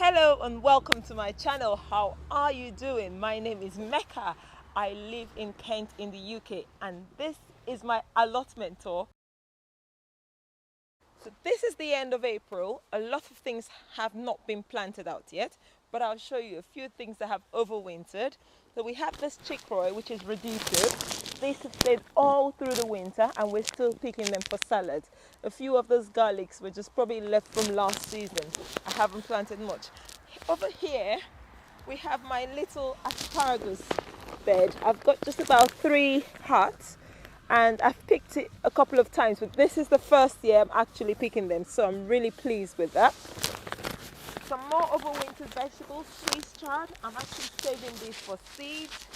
Hello and welcome to my channel. How are you doing? My name is Mecca. I live in Kent in the UK and this is my allotment tour. So this is the end of April. A lot of things have not been planted out yet, but I'll show you a few things that have overwintered. So we have this chickroy, which is reducive. These have stayed all through the winter and we're still picking them for salads. A few of those garlics were just probably left from last season. I haven't planted much. Over here, we have my little asparagus bed. I've got just about 3 hearts and I've picked it a couple of times, but this is the first year I'm actually picking them, so I'm really pleased with that. Some more overwintered vegetables, Swiss chard. I'm actually saving these for seeds,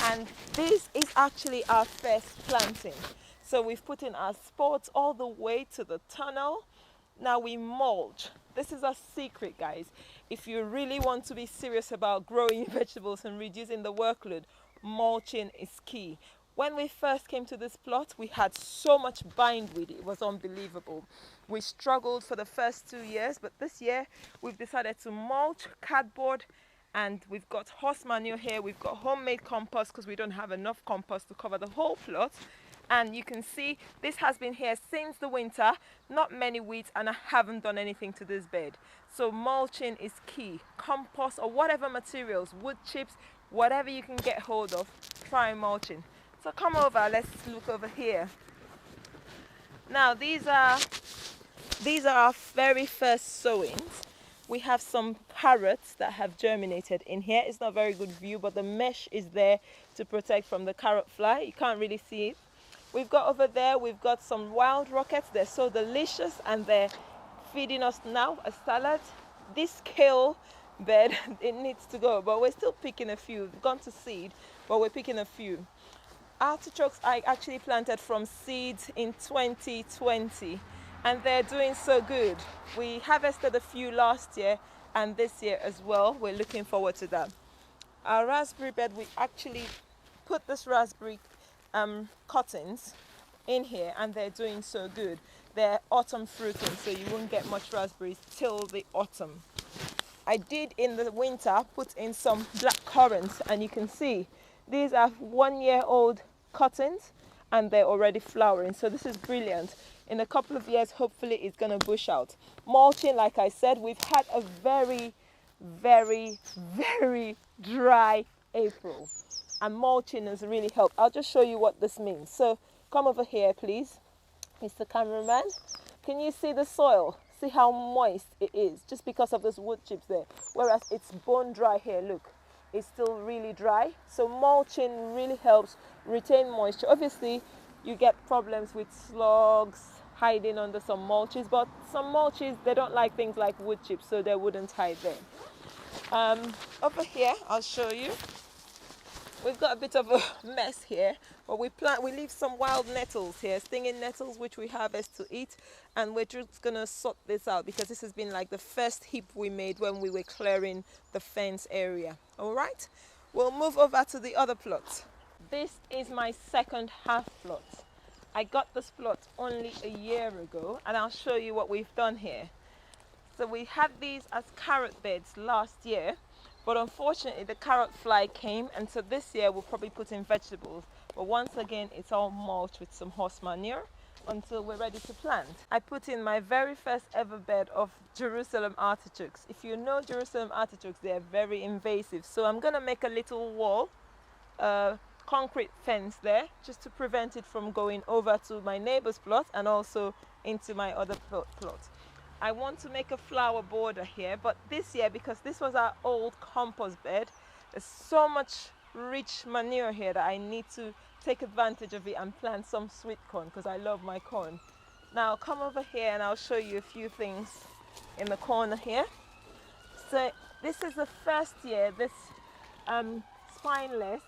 and this is actually our first planting. So we've put in our spots all the way to the tunnel. Now we mulch. This is a secret, guys. If you really want to be serious about growing vegetables and reducing the workload, mulching is key. When we first came to this plot, we had so much bindweed, it was unbelievable. We struggled for the first 2 years, but this year we've decided to mulch, cardboard, and we've got horse manure here. We've got homemade compost because we don't have enough compost to cover the whole plot. And you can see this has been here since the winter, not many weeds, and I haven't done anything to this bed. So mulching is key. Compost or whatever materials, wood chips, whatever you can get hold of, try mulching. So come over, let's look over here. Now these are our very first sowings. We have some carrots that have germinated in here. It's not a very good view, but the mesh is there to protect from the carrot fly. You can't really see it. We've got over there, we've got some wild rockets. They're so delicious and they're feeding us now a salad. This kale bed, it needs to go, but we're still picking a few. We've gone to seed, but we're picking a few. Artichokes I actually planted from seeds in 2020 and they're doing so good. We harvested a few last year and this year as well. We're looking forward to that. Our raspberry bed, we actually put this raspberry cuttings in here and they're doing so good. They're autumn fruiting, so you won't get much raspberries till the autumn. I did in the winter put in some black currants and you can see these are 1-year-old cuttings and they're already flowering, so this is brilliant. In a couple of years hopefully it's going to bush out. Mulching, like I said, we've had a very dry April and mulching has really helped. I'll just show you what this means. So come over here please, Mr. Cameraman. Can you see the soil? See how moist it is just because of those wood chips there, whereas it's bone dry here. Look, it's still really dry. So mulching really helps retain moisture. Obviously you get problems with slugs hiding under some mulches, but some mulches, they don't like things like wood chips, so they wouldn't hide there. Over here I'll show you. We've got a bit of a mess here, but we leave some wild nettles here, stinging nettles, which we harvest to eat, and we're just gonna sort this out because this has been like the first heap we made when we were clearing the fence area. All right, we'll move over to the other plot. This is my second half plot. I got this plot only a year ago, and I'll show you what we've done here. So we had these as carrot beds last year, but unfortunately the carrot fly came, and so this year we'll probably put in vegetables. But once again, it's all mulched with some horse manure until we're ready to plant. I put in my very first ever bed of Jerusalem artichokes. If you know Jerusalem artichokes, they're very invasive. So I'm gonna make a little wall, concrete fence there, just to prevent it from going over to my neighbor's plot and also into my other plot. I want to make a flower border here, but this year, because this was our old compost bed, there's so much rich manure here that I need to take advantage of it and plant some sweet corn because I love my corn. Now come over here and I'll show you a few things in the corner here. So this is the first year this spineless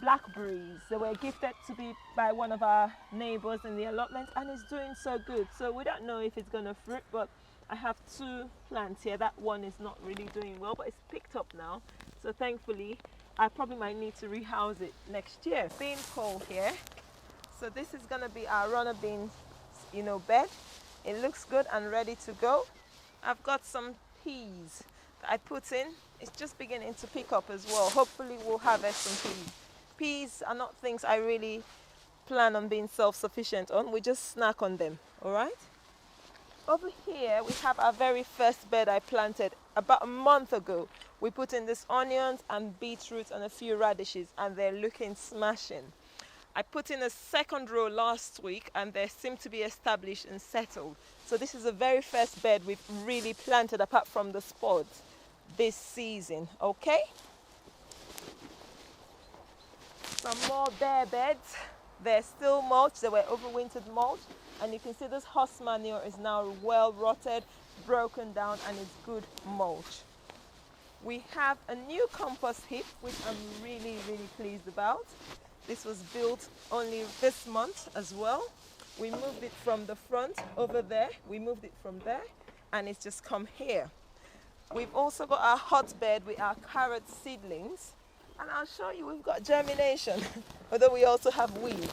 blackberries. They were gifted to me by one of our neighbors in the allotment and it's doing so good. So we don't know if it's going to fruit, but I have 2 plants here. That one is not really doing well, but it's picked up now. So thankfully I probably might need to rehouse it next year. Bean pole here. So this is going to be our runner bean, bed. It looks good and ready to go. I've got some peas. I put in, it's just beginning to pick up as well. Hopefully we'll harvest some peas. Peas are not things I really plan on being self-sufficient on. We just snack on them, all right? Over here we have our very first bed I planted about a month ago. We put in this onions and beetroot and a few radishes, and they're looking smashing. I put in a second row last week and they seem to be established and settled. So this is the very first bed we've really planted apart from the spods this season, okay? Some more bare beds. They're still mulch, they were overwintered mulch, and you can see this horse manure is now well rotted, broken down, and it's good mulch. We have a new compost heap, which I'm really pleased about. This was built only this month as well. We moved it from the front over there, we moved it from there, and it's just come here. We've also got our hotbed with our carrot seedlings. And I'll show you, we've got germination, although we also have weeds.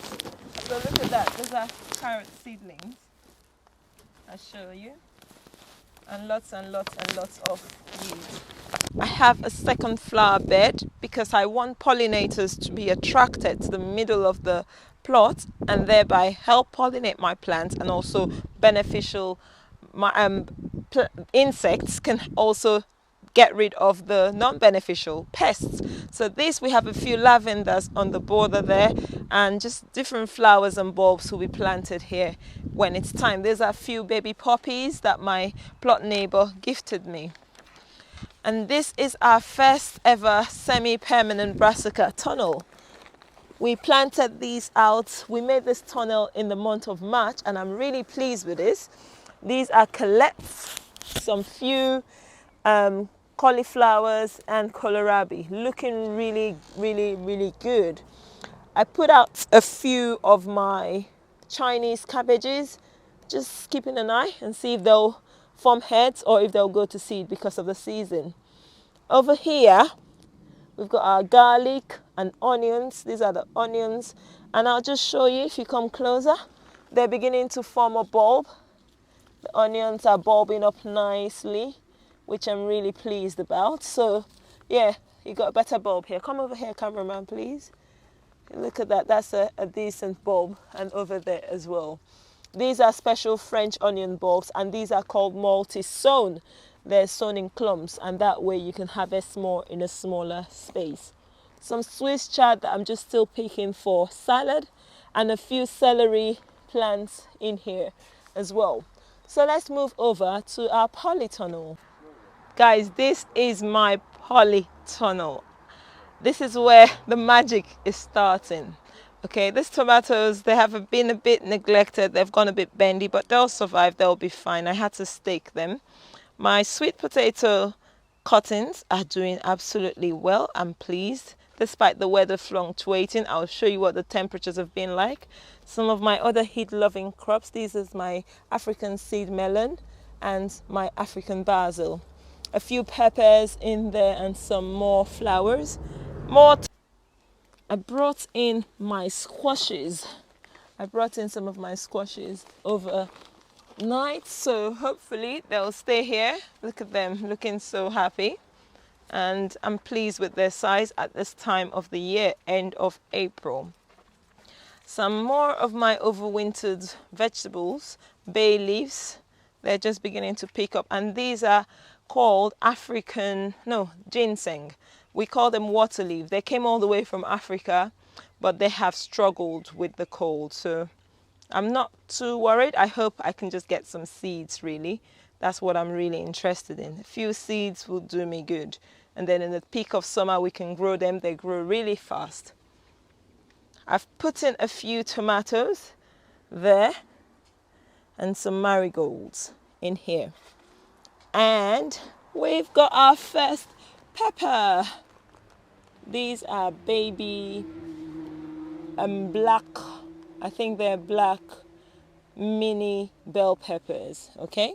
So look at that, those are carrot seedlings. I'll show you. And lots of weeds. I have a second flower bed because I want pollinators to be attracted to the middle of the plot and thereby help pollinate my plants, and also beneficial insects can also get rid of the non-beneficial pests. So this, we have a few lavenders on the border there, and just different flowers and bulbs will be planted here when it's time. There's a few baby poppies that my plot neighbor gifted me. And this is our first ever semi-permanent Brassica tunnel. We planted these out. We made this tunnel in the month of March, and I'm really pleased with this. These are colettes, some few cauliflowers and kohlrabi, looking really good. I put out a few of my Chinese cabbages, just keeping an eye and see if they'll form heads or if they'll go to seed because of the season. Over here we've got our garlic and onions. These are the onions, and I'll just show you, if you come closer, they're beginning to form a bulb. The onions are bulbing up nicely, which I'm really pleased about. So yeah, you got a better bulb here. Come over here, cameraman, please. Look at that, that's a decent bulb, and over there as well. These are special French onion bulbs, and these are called multi-sown. They're sown in clumps, and that way you can harvest more in a smaller space. Some Swiss chard that I'm just still picking for salad, and a few celery plants in here as well. So let's move over to our polytunnel. Guys, this is my polytunnel. This is where the magic is starting. Okay, these tomatoes, they have been a bit neglected. They've gone a bit bendy, but they'll survive. They'll be fine. I had to stake them. My sweet potato cuttings are doing absolutely well. I'm pleased. Despite the weather fluctuating, I'll show you what the temperatures have been like. Some of my other heat-loving crops, this is my African seed melon and my African basil. A few peppers in there and some more flowers. I brought in my squashes. I brought in some of my squashes overnight, so hopefully they'll stay here. Look at them, looking so happy. And I'm pleased with their size at this time of the year, end of April. Some more of my overwintered vegetables, bay leaves. They're just beginning to pick up, and these are called ginseng. We call them water leaf. They came all the way from Africa, but they have struggled with the cold. So I'm not too worried. I hope I can just get some seeds, really. That's what I'm really interested in. A few seeds will do me good. And then in the peak of summer, we can grow them. They grow really fast. I've put in a few tomatoes there and some marigolds in here. And we've got our first pepper. These are baby black, I think they're black mini bell peppers, okay?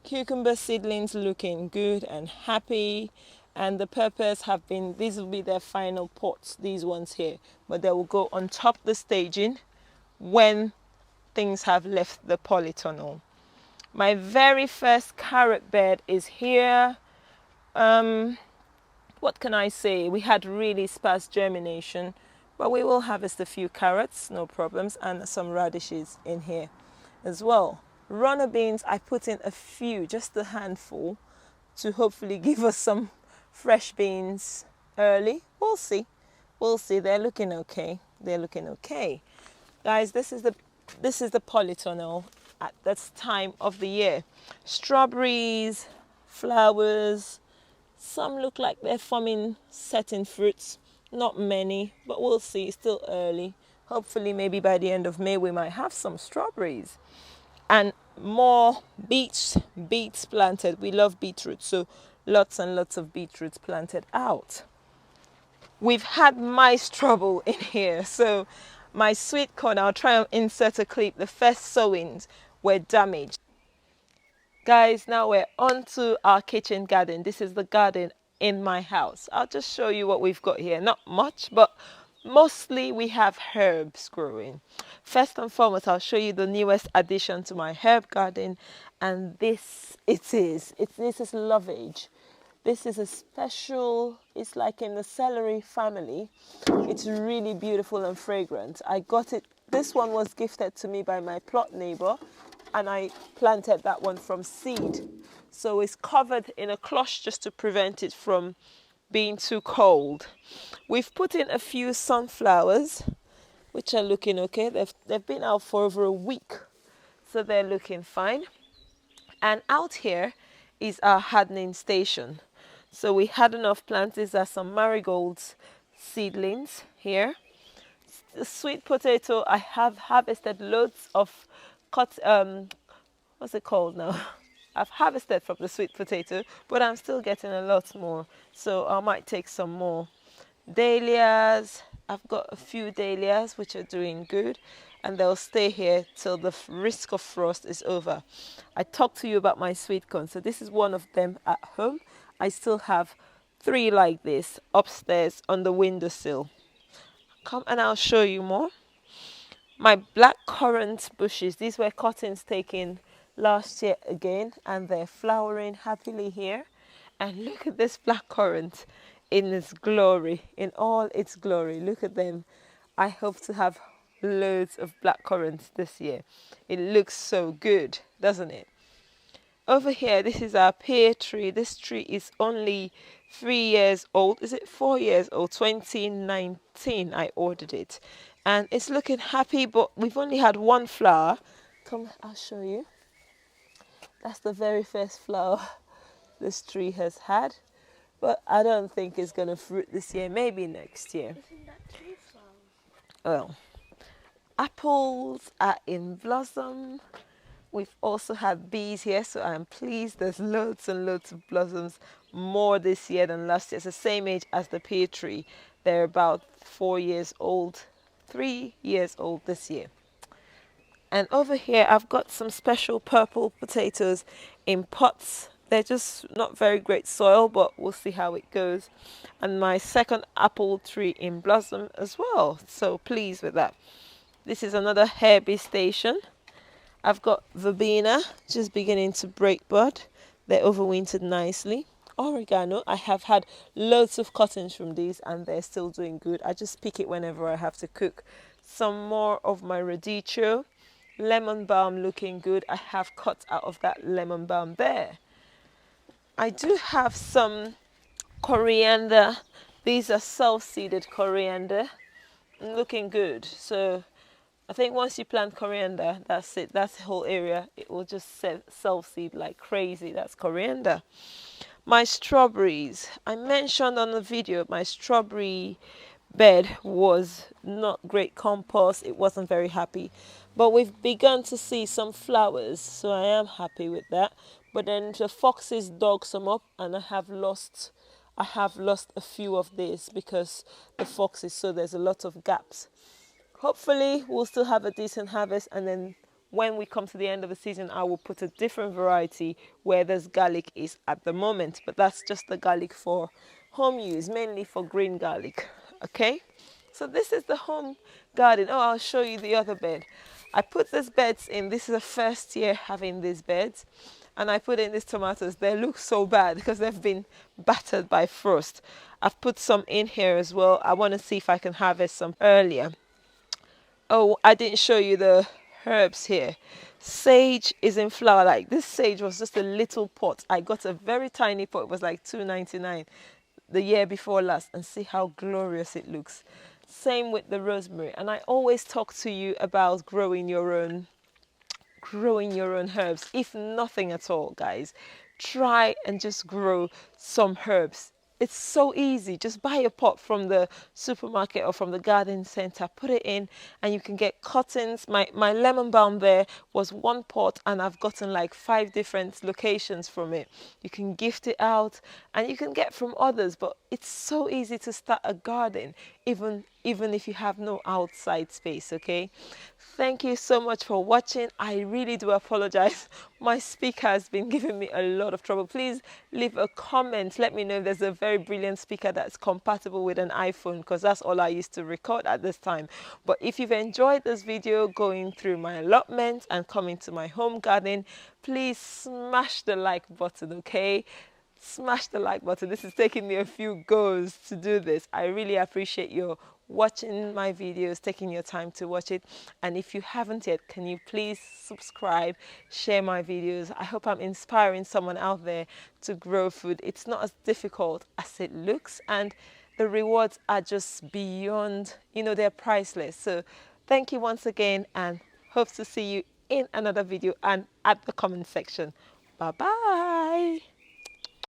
Cucumber seedlings looking good and happy. And the peppers have been, these will be their final pots, these ones here. But they will go on top the staging when things have left the polytunnel. My very first carrot bed is here. what can I say? We had really sparse germination, but we will harvest a few carrots, no problems, and some radishes in here as well. Runner beans, I put in a few, just a handful, to hopefully give us some fresh beans early. We'll see. We'll see. They're looking okay. They're looking okay. Guys, this is the polytunnel at this time of the year. Strawberries, flowers, some look like they're forming certain fruits. Not many, but we'll see. It's still early. Hopefully maybe by the end of May we might have some strawberries. And more beets planted. We love beetroot, so lots and lots of beetroots planted out. We've had mice trouble in here, so my sweet corn, I'll try and insert a clip. The first sowings were damaged. Guys, now we're on to our kitchen garden. This is the garden in my house. I'll just show you what we've got here. Not much, but mostly we have herbs growing. First and foremost, I'll show you the newest addition to my herb garden, and this it is. This is lovage. This is a special, it's like in the celery family. It's really beautiful and fragrant. I got it, this one was gifted to me by my plot neighbor, and I planted that one from seed. So it's covered in a cloth just to prevent it from being too cold. We've put in a few sunflowers, which are looking okay. They've been out for over a week, so they're looking fine. And out here is our hardening station. So we had enough plants. These are some marigolds seedlings here. The sweet potato, I have harvested loads of what's it called now? I've harvested from the sweet potato, but I'm still getting a lot more. So I might take some more. Dahlias, I've got a few dahlias which are doing good, and they'll stay here till the risk of frost is over. I talked to you about my sweet corn, so this is one of them at home. I still have 3 like this upstairs on the windowsill. Come and I'll show you more. My black currant bushes, these were cuttings taken last year again, and they're flowering happily here. And look at this black currant in its glory, in all its glory. Look at them. I hope to have loads of black currants this year. It looks so good, doesn't it? Over here, this is our pear tree. This tree is only 3 years old. Is it 4 years old? 2019 I ordered it. And it's looking happy, but we've only had 1 flower. Come, I'll show you. That's the very first flower this tree has had. But I don't think it's going to fruit this year. Maybe next year. Isn't that 2 flowers? Well, apples are in blossom. We've also had bees here, so I'm pleased. There's loads and loads of blossoms, more this year than last year. It's the same age as the pear tree. They're about 4 years old, 3 years old this year. And over here, I've got some special purple potatoes in pots. They're just not very great soil, but we'll see how it goes. And my second apple tree in blossom as well. So pleased with that. This is another herby station. I've got verbena just beginning to break bud. They're overwintered nicely. Oregano, I have had loads of cuttings from these and they're still doing good. I just pick it whenever I have to cook. Some more of my radicchio. Lemon balm looking good. I have cut out of that lemon balm there. I do have some coriander. These are self-seeded coriander. Looking good. So I think once you plant coriander, that's it. That's the whole area. It will just self-seed like crazy. That's coriander. My strawberries. I mentioned on the video my strawberry bed was not great compost. It wasn't very happy. But we've begun to see some flowers, so I am happy with that. But then the foxes dug some up, and I have lost a few of these because the foxes, so there's a lot of gaps. Hopefully we'll still have a decent harvest, and then when we come to the end of the season, I will put a different variety where this garlic is at the moment. But that's just the garlic for home use, mainly for green garlic. Okay, so this is the home garden. Oh, I'll show you the other bed. I put these beds in. This is the first year having these beds, and I put in these tomatoes. They look so bad because they've been battered by frost. I've put some in here as well. I want to see if I can harvest some earlier. Oh, I didn't show you the herbs here. Sage is in flower. Like, this sage was just a little pot. I got a very tiny pot. It was like $2.99 the year before last, and see how glorious it looks. Same with the rosemary. And I always talk to you about growing your own herbs. If nothing at all, guys, try and just grow some herbs. It's so easy. Just buy a pot from the supermarket or from the garden center, put it in, and you can get cuttings. My lemon balm there was one pot, and I've gotten like 5 different locations from it. You can gift it out, and you can get from others. But it's so easy to start a garden, even if you have no outside space. Okay, thank you so much for watching. I really do apologize. My speaker has been giving me a lot of trouble. Please leave a comment. Let me know if there's a very brilliant speaker that's compatible with an iPhone, because that's all I used to record at this time. But if you've enjoyed this video going through my allotment and coming to my home garden, please smash the like button, okay? Smash the like button. This is taking me a few goes to do this. I really appreciate your watching my videos, taking your time to watch it. And if you haven't yet, can you please subscribe, share my videos? I hope I'm inspiring someone out there to grow food. It's not as difficult as it looks, and the rewards are just beyond, they're priceless. So thank you once again, and hope to see you in another video and at the comment section. Bye bye.